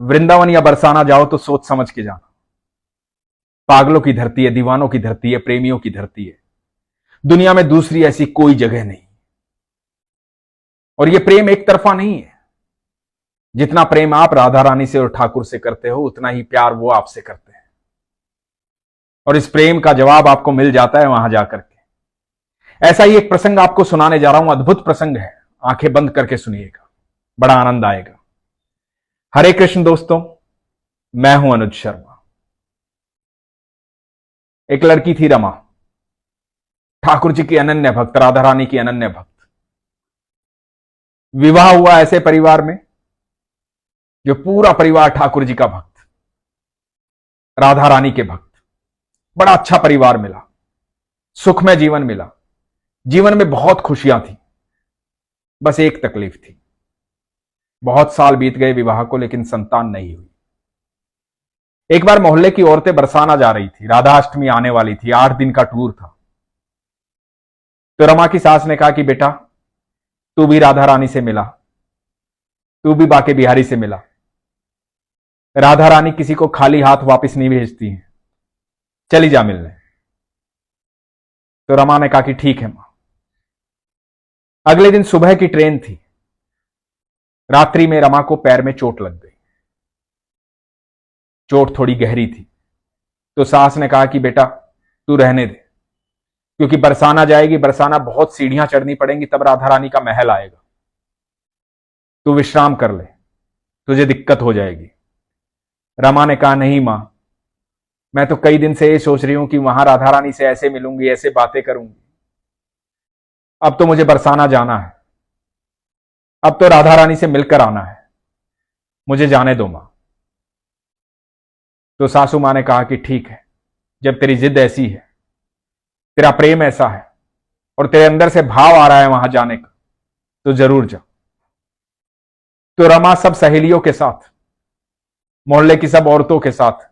वृंदावन या बरसाना जाओ तो सोच समझ के जाना। पागलों की धरती है, दीवानों की धरती है, प्रेमियों की धरती है। दुनिया में दूसरी ऐसी कोई जगह नहीं। और यह प्रेम एक तरफा नहीं है। जितना प्रेम आप राधा रानी से और ठाकुर से करते हो, उतना ही प्यार वो आपसे करते हैं। और इस प्रेम का जवाब आपको मिल जाता है वहां जाकर के। ऐसा ही एक प्रसंग आपको सुनाने जा रहा हूं। अद्भुत प्रसंग है, आंखें बंद करके सुनिएगा, बड़ा आनंद आएगा। हरे कृष्ण दोस्तों, मैं हूं अनुज शर्मा। एक लड़की थी रमा, ठाकुर जी की अनन्य भक्त, राधा रानी की अनन्य भक्त। विवाह हुआ ऐसे परिवार में जो पूरा परिवार ठाकुर जी का भक्त, राधा रानी के भक्त। बड़ा अच्छा परिवार मिला, सुखमय जीवन मिला, जीवन में बहुत खुशियां थी। बस एक तकलीफ थी। बहुत साल बीत गए विवाह को, लेकिन संतान नहीं हुई। एक बार मोहल्ले की औरतें बरसाना जा रही थी, राधाष्टमी आने वाली थी, 8 दिन का टूर था। तो रमा की सास ने कहा कि बेटा, तू भी राधा रानी से मिला, तू भी बाके बिहारी से मिला। राधा रानी किसी को खाली हाथ वापस नहीं भेजती है, चली जा मिलने। तो रमा ने कहा कि ठीक है मां। अगले दिन सुबह की ट्रेन थी। रात्रि में रमा को पैर में चोट लग गई। चोट थोड़ी गहरी थी। तो सास ने कहा कि बेटा तू रहने दे, क्योंकि बरसाना जाएगी, बरसाना बहुत सीढ़ियां चढ़नी पड़ेंगी, तब राधा रानी का महल आएगा। तू विश्राम कर ले, तुझे दिक्कत हो जाएगी। रमा ने कहा नहीं मां, मैं तो कई दिन से ये सोच रही हूं कि वहां राधा रानी से ऐसे मिलूंगी, ऐसे बातें करूंगी। अब तो मुझे बरसाना जाना है, अब तो राधा रानी से मिलकर आना है, मुझे जाने दो मां। तो सासू मां ने कहा कि ठीक है, जब तेरी जिद ऐसी है, तेरा प्रेम ऐसा है और तेरे अंदर से भाव आ रहा है वहां जाने का, तो जरूर जा। तो रमा सब सहेलियों के साथ, मोहल्ले की सब औरतों के साथ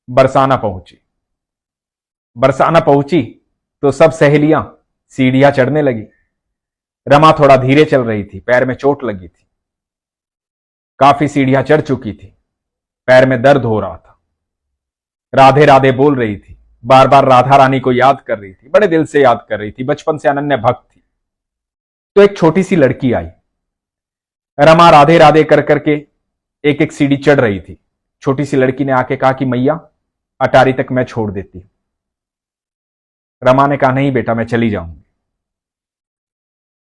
बरसाना पहुंची। बरसाना पहुंची तो सब सहेलियां सीढ़ियां चढ़ने लगी। रमा थोड़ा धीरे चल रही थी, पैर में चोट लगी थी, काफी सीढ़ियां चढ़ चुकी थी, पैर में दर्द हो रहा था। राधे राधे बोल रही थी, बार बार राधा रानी को याद कर रही थी, बड़े दिल से याद कर रही थी, बचपन से अनन्य भक्त थी। तो एक छोटी सी लड़की आई। रमा राधे राधे कर करके एक एक सीढ़ी चढ़ रही थी। छोटी सी लड़की ने आके कहा कि मैया, अटारी तक मैं छोड़ देती हूं। रमा ने कहा नहीं बेटा, मैं चली जाऊंगी।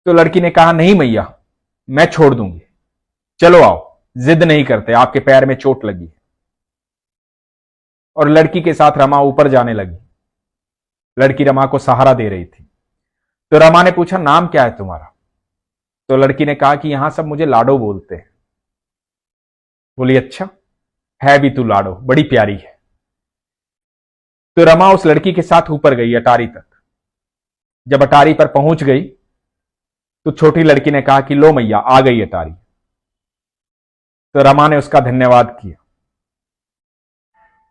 तो लड़की ने कहा नहीं मैया, मैं छोड़ दूंगी, चलो आओ, जिद नहीं करते, आपके पैर में चोट लगी है। और लड़की के साथ रमा ऊपर जाने लगी। लड़की रमा को सहारा दे रही थी। तो रमा ने पूछा नाम क्या है तुम्हारा? तो लड़की ने कहा कि यहां सब मुझे लाडो बोलते हैं। बोली अच्छा है भी तू लाडो, बड़ी प्यारी है। तो रमा उस लड़की के साथ ऊपर गई अटारी तक। जब अटारी पर पहुंच गई तो छोटी लड़की ने कहा कि लो मैया, आ गई अटारी। तो रमा ने उसका धन्यवाद किया।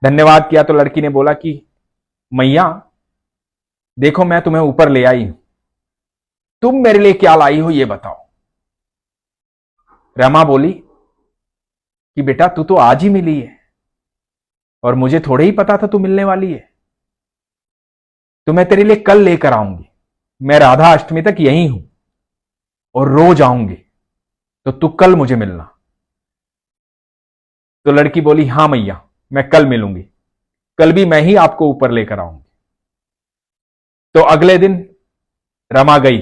धन्यवाद किया तो लड़की ने बोला कि मैया देखो, मैं तुम्हें ऊपर ले आई हूं, तुम मेरे लिए क्या लाई हो ये बताओ। रमा बोली कि बेटा तू तो आज ही मिली है और मुझे थोड़े ही पता था तू मिलने वाली है। तो मैं तेरे लिए कल लेकर आऊंगी। मैं राधा अष्टमी तक यहीं हूं और रोज आऊंगी, तो तू कल मुझे मिलना। तो लड़की बोली हां मैया, मैं कल मिलूंगी, कल भी मैं ही आपको ऊपर लेकर आऊंगी। तो अगले दिन रमा गई,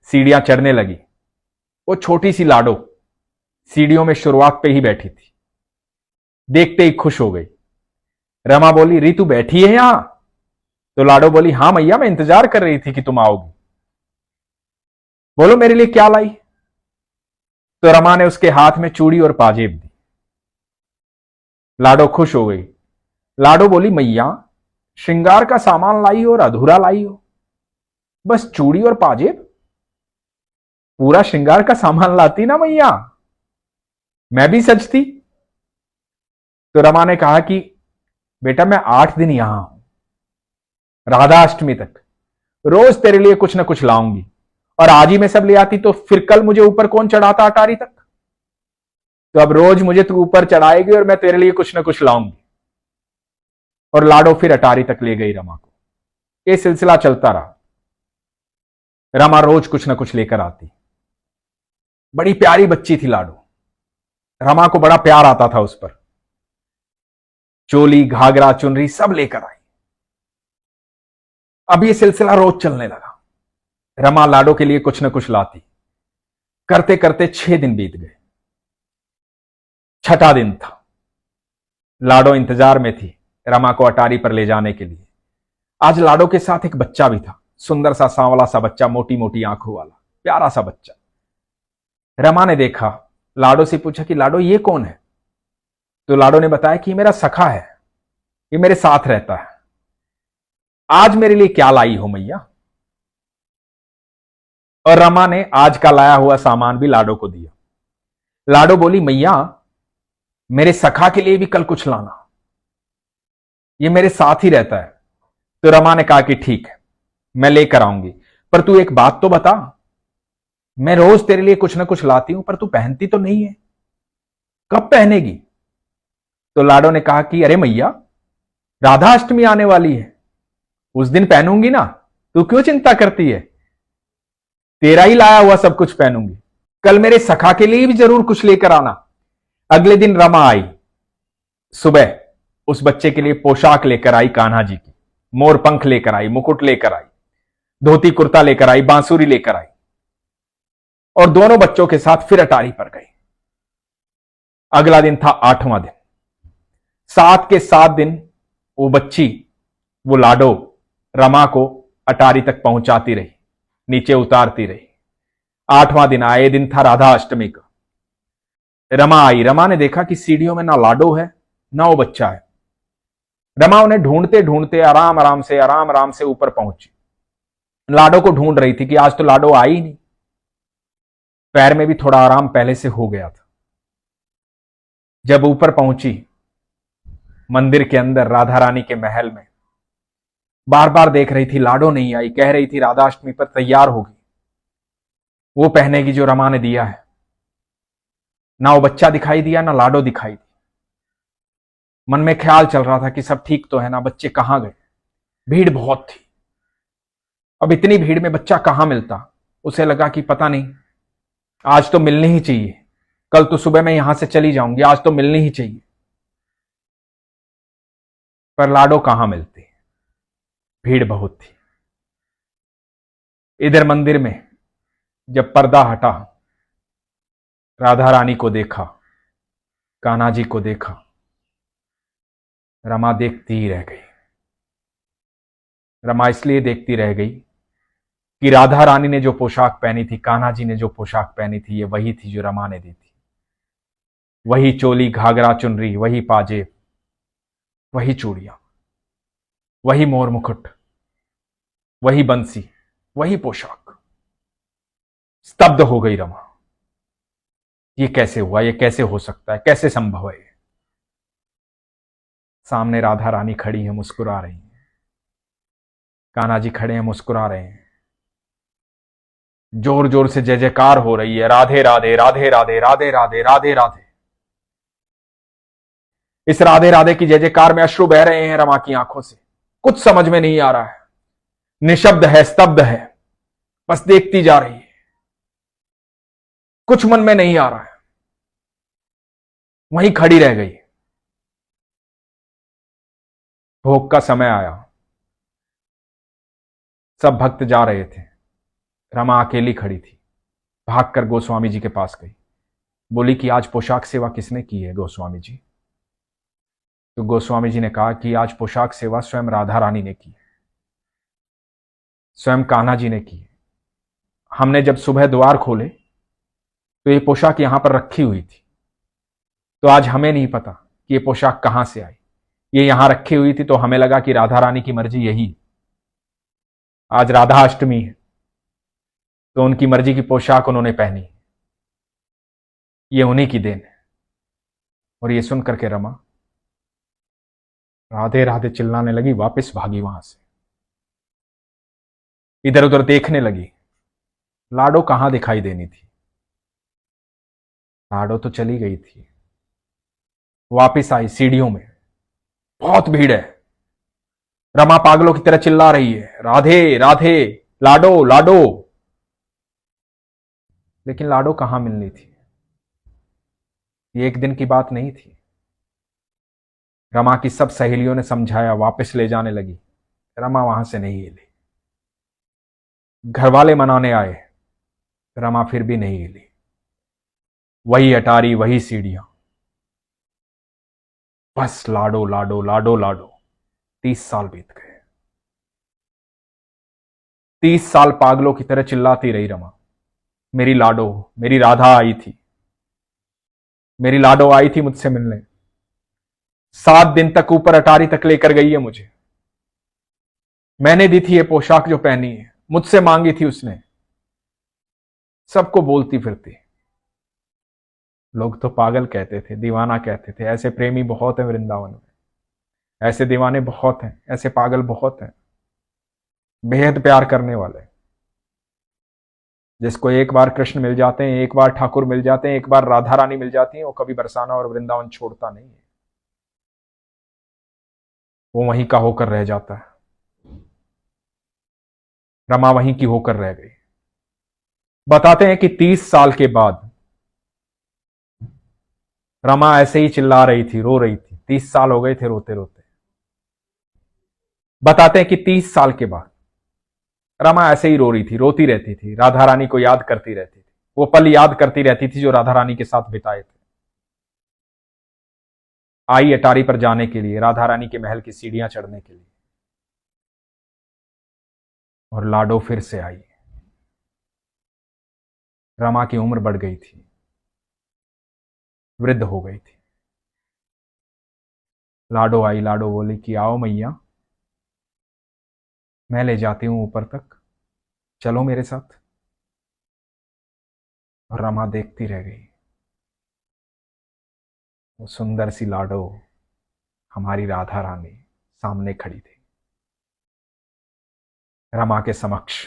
सीढ़ियां चढ़ने लगी। वो छोटी सी लाडो सीढ़ियों में शुरुआत पे ही बैठी थी, देखते ही खुश हो गई। रमा बोली रीतू बैठी है यहां? तो लाडो बोली हां मैया, मैं इंतजार कर रही थी कि तुम आओगी। बोलो मेरे लिए क्या लाई? तो रमा ने उसके हाथ में चूड़ी और पाजेब दी। लाडो खुश हो गई। लाडो बोली मैया, श्रृंगार का सामान लाई हो और अधूरा लाई हो, बस चूड़ी और पाजेब? पूरा श्रृंगार का सामान लाती ना मैया, मैं भी सजती। तो रमा ने कहा कि बेटा मैं 8 दिन यहां हूं, राधा अष्टमी तक रोज तेरे लिए कुछ ना कुछ लाऊंगी, और आज ही मैं सब ले आती तो फिर कल मुझे ऊपर कौन चढ़ाता अटारी तक? तो अब रोज मुझे तू ऊपर चढ़ाएगी और मैं तेरे लिए कुछ ना कुछ लाऊंगी। और लाडो फिर अटारी तक ले गई रमा को। ये सिलसिला चलता रहा। रमा रोज कुछ ना कुछ लेकर आती। बड़ी प्यारी बच्ची थी लाडो। रमा को बड़ा प्यार आता था उस पर। चोली, घाघरा, चुनरी सब लेकर आई। अब ये सिलसिला रोज चलने लगा। रमा लाडो के लिए कुछ ना कुछ लाती। करते करते 6 दिन बीत गए। छठा दिन था। लाडो इंतजार में थी रमा को अटारी पर ले जाने के लिए। आज लाडो के साथ एक बच्चा भी था। सुंदर सा सांवला सा बच्चा, मोटी मोटी आंखों वाला प्यारा सा बच्चा। रमा ने देखा, लाडो से पूछा कि लाडो ये कौन है? तो लाडो ने बताया कि ये मेरा सखा है, ये मेरे साथ रहता है। आज मेरे लिए क्या लाई हो मैया? और रमा ने आज का लाया हुआ सामान भी लाडो को दिया। लाडो बोली, मैया मेरे सखा के लिए भी कल कुछ लाना, ये मेरे साथ ही रहता है। तो रमा ने कहा कि ठीक है, मैं लेकर आऊंगी, पर तू एक बात तो बता, मैं रोज तेरे लिए कुछ ना कुछ लाती हूं पर तू पहनती तो नहीं है, कब पहनेगी? तो लाडो ने कहा कि अरे मैया, राधा अष्टमी आने वाली है, उस दिन पहनूंगी ना, तू क्यों चिंता करती है? तेरा ही लाया हुआ सब कुछ पहनूंगी। कल मेरे सखा के लिए भी जरूर कुछ लेकर आना। अगले दिन रमा आई। सुबह उस बच्चे के लिए पोशाक लेकर आई कान्हा जी की। मोर पंख लेकर आई, मुकुट लेकर आई, धोती कुर्ता लेकर आई, बांसुरी लेकर आई और दोनों बच्चों के साथ फिर अटारी पर गई। अगला दिन था 8वां दिन। 7 के 7 दिन वो बच्ची, वो लाडो रमा को अटारी तक पहुंचाती रही, नीचे उतारती रही। 8वां दिन आया, दिन था राधा अष्टमी का। रमा आई। रमा ने देखा कि सीढ़ियों में ना लाडो है ना वो बच्चा है। रमा उन्हें ढूंढते ढूंढते आराम आराम से ऊपर पहुंची। लाडो को ढूंढ रही थी कि आज तो लाडो आई ही नहीं। पैर में भी थोड़ा आराम पहले से हो गया था। जब ऊपर पहुंची, मंदिर के अंदर राधा रानी के महल में बार बार देख रही थी लाडो नहीं आई। कह रही थी राधाष्टमी पर तैयार होगी, वो पहनेगी जो रमा ने दिया है। ना वो बच्चा दिखाई दिया, ना लाडो दिखाई दी। मन में ख्याल चल रहा था कि सब ठीक तो है ना, बच्चे कहां गए? भीड़ बहुत थी। अब इतनी भीड़ में बच्चा कहां मिलता? उसे लगा कि पता नहीं, आज तो मिलनी ही चाहिए। कल तो सुबह मैं यहां से चली जाऊंगी, आज तो मिलनी ही चाहिए। पर लाडो कहां मिलती? भीड़ बहुत थी। इधर मंदिर में जब पर्दा हटा, राधा रानी को देखा, कान्हा जी को देखा, रमा देखती ही रह गई। रमा इसलिए देखती रह गई कि राधा रानी ने जो पोशाक पहनी थी, कान्हा जी ने जो पोशाक पहनी थी, ये वही थी जो रमा ने दी थी। वही चोली, घाघरा, चुनरी, वही पाजेब, वही चूड़ियां, वही मोर मुकुट, वही बंसी, वही पोशाक। स्तब्ध हो गई रमा। ये कैसे हुआ? ये कैसे हो सकता है? कैसे संभव है? सामने राधा रानी खड़ी है, मुस्कुरा रही हैं। कान्हा जी खड़े हैं, मुस्कुरा रहे हैं। जोर जोर से जय जयकार हो रही है, राधे राधे राधे राधे राधे राधे राधे राधे। इस राधे राधे की जय जयकार में अश्रु बह रहे हैं रमा की आंखों से। कुछ समझ में नहीं आ रहा है, निशब्द है, स्तब्ध है, बस देखती जा रही है। कुछ मन में नहीं आ रहा है, वहीं खड़ी रह गई। भोग का समय आया, सब भक्त जा रहे थे, रमा अकेली खड़ी थी। भागकर गोस्वामी जी के पास गई, बोली कि आज पोशाक सेवा किसने की है गोस्वामी जी? तो गोस्वामी जी ने कहा कि आज पोशाक सेवा स्वयं राधा रानी ने की है, स्वयं कान्हा जी ने की है। हमने जब सुबह द्वार खोले तो ये पोशाक यहां पर रखी हुई थी, तो आज हमें नहीं पता कि ये पोशाक कहां से आई। ये यहां रखी हुई थी तो हमें लगा कि राधा रानी की मर्जी यही है। आज राधा अष्टमी है तो उनकी मर्जी की पोशाक उन्होंने पहनी, ये उन्हीं की देन है। और ये सुनकर के रमा राधे राधे चिल्लाने लगी, वापस भागी वहां से, इधर उधर देखने लगी। लाडो कहां दिखाई देनी थी। लाडो तो चली गई थी, वापिस आई सीढ़ियों में, बहुत भीड़ है। रमा पागलों की तरह चिल्ला रही है, राधे राधे, लाडो लाडो। लेकिन लाडो कहां मिलनी थी, ये एक दिन की बात नहीं थी। रमा की सब सहेलियों ने समझाया, वापस ले जाने लगी, रमा वहां से नहीं हिली। घर वाले मनाने आए, रमा फिर भी नहीं हिली। वही अटारी, वही सीढ़ियां, बस लाडो लाडो लाडो लाडो। 30 साल बीत गए। 30 साल पागलों की तरह चिल्लाती रही रमा, मेरी लाडो, मेरी राधा आई थी, मेरी लाडो आई थी मुझसे मिलने। 7 दिन तक ऊपर अटारी तक लेकर गई है मुझे। मैंने दी थी ये पोशाक जो पहनी है, मुझसे मांगी थी उसने। सबको बोलती फिरती। लोग तो पागल कहते थे, दीवाना कहते थे। ऐसे प्रेमी बहुत हैं वृंदावन में, ऐसे दीवाने बहुत हैं, ऐसे पागल बहुत हैं, बेहद प्यार करने वाले, जिसको एक बार कृष्ण मिल जाते हैं, एक बार ठाकुर मिल जाते हैं, एक बार राधा रानी मिल जाती है, वो कभी बरसाना और वृंदावन छोड़ता नहीं है। वो वहीं का होकर रह जाता है। रमा वहीं की होकर रह गई। बताते हैं कि 30 साल के बाद रमा ऐसे ही चिल्ला रही थी, रो रही थी। 30 साल हो गए थे रोते रोते। बताते हैं कि 30 साल के बाद रमा ऐसे ही रो रही थी, रोती रहती थी, राधा रानी को याद करती रहती थी। वो पल याद करती रहती थी जो राधा रानी के साथ बिताए थे। आई अटारी पर जाने के लिए, राधा रानी के महल की सीढ़ियां चढ़ने के लिए, और लाडो फिर से आई। रमा की उम्र बढ़ गई थी, वृद्ध हो गई थी। लाडो आई, लाडो बोली कि आओ मैया, मैं ले जाती हूं ऊपर तक, चलो मेरे साथ। और रमा देखती रह गई। वो सुंदर सी लाडो, हमारी राधा रानी, सामने खड़ी थी रमा के समक्ष।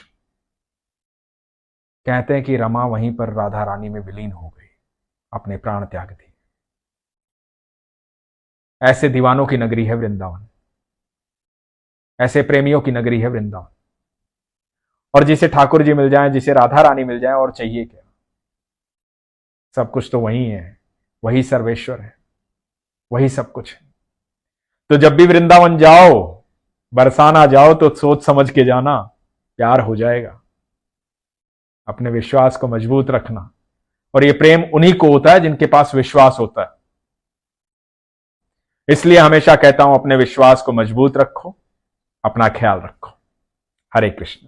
कहते हैं कि रमा वहीं पर राधा रानी में विलीन हो गई, अपने प्राण त्याग दिए। ऐसे दीवानों की नगरी है वृंदावन, ऐसे प्रेमियों की नगरी है वृंदावन। और जिसे ठाकुर जी मिल जाएं, जिसे राधा रानी मिल जाएं, और चाहिए क्या? सब कुछ तो वही है, वही सर्वेश्वर है, वही सब कुछ है। तो जब भी वृंदावन जाओ, बरसाना जाओ, तो सोच समझ के जाना, प्यार हो जाएगा। अपने विश्वास को मजबूत रखना। और ये प्रेम उन्हीं को होता है जिनके पास विश्वास होता है। इसलिए हमेशा कहता हूं, अपने विश्वास को मजबूत रखो, अपना ख्याल रखो। हरे कृष्ण।